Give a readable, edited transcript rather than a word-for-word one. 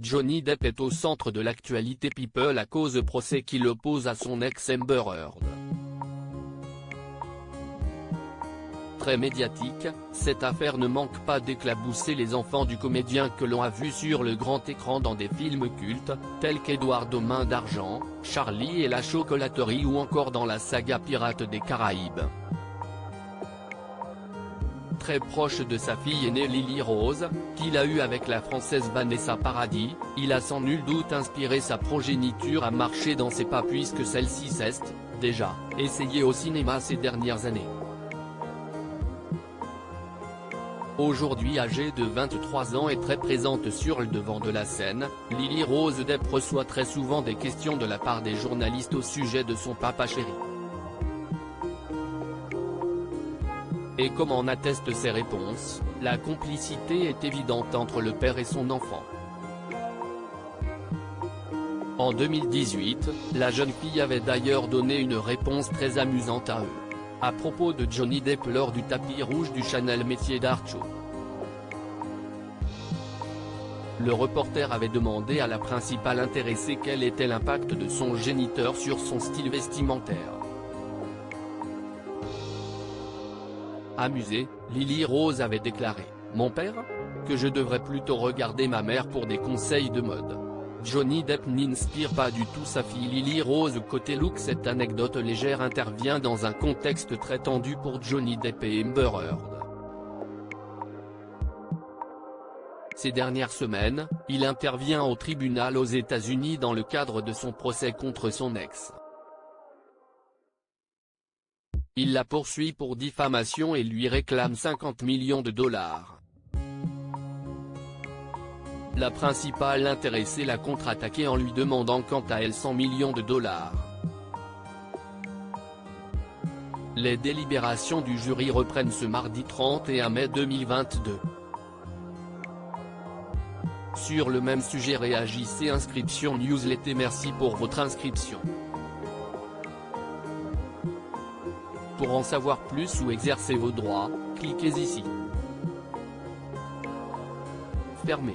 Johnny Depp est au centre de l'actualité People à cause du procès qui l'oppose à son ex Amber Heard. Très médiatique, cette affaire ne manque pas d'éclabousser les enfants du comédien que l'on a vu sur le grand écran dans des films cultes, tels qu'Edward aux mains d'argent, Charlie et la chocolaterie ou encore dans la saga Pirates des Caraïbes. Très proche de sa fille aînée Lily Rose, qu'il a eue avec la française Vanessa Paradis, il a sans nul doute inspiré sa progéniture à marcher dans ses pas puisque celle-ci s'est, déjà, essayée au cinéma ces dernières années. Aujourd'hui âgée de 23 ans et très présente sur le devant de la scène, Lily Rose Depp reçoit très souvent des questions de la part des journalistes au sujet de son papa chéri. Et comme en attestent ses réponses, la complicité est évidente entre le père et son enfant. En 2018, la jeune fille avait d'ailleurs donné une réponse très amusante à eux. À propos de Johnny Depp lors du tapis rouge du Chanel Métiers d'Art Show. Le reporter avait demandé à la principale intéressée quel était l'impact de son géniteur sur son style vestimentaire. Amusée, Lily Rose avait déclaré « Mon père ? Que je devrais plutôt regarder ma mère pour des conseils de mode. » Johnny Depp n'inspire pas du tout sa fille Lily Rose côté look. Cette anecdote légère intervient dans un contexte très tendu pour Johnny Depp et Amber Heard. Ces dernières semaines, il intervient au tribunal aux États-Unis dans le cadre de son procès contre son ex. Il la poursuit pour diffamation et lui réclame 50 millions de dollars. La principale intéressée l'a contre-attaqué en lui demandant quant à elle 100 millions de dollars. Les délibérations du jury reprennent ce mardi 31 mai 2022. Sur le même sujet réagissez Inscription Newsletter. Merci pour votre inscription. Pour en savoir plus ou exercer vos droits, cliquez ici. Fermé.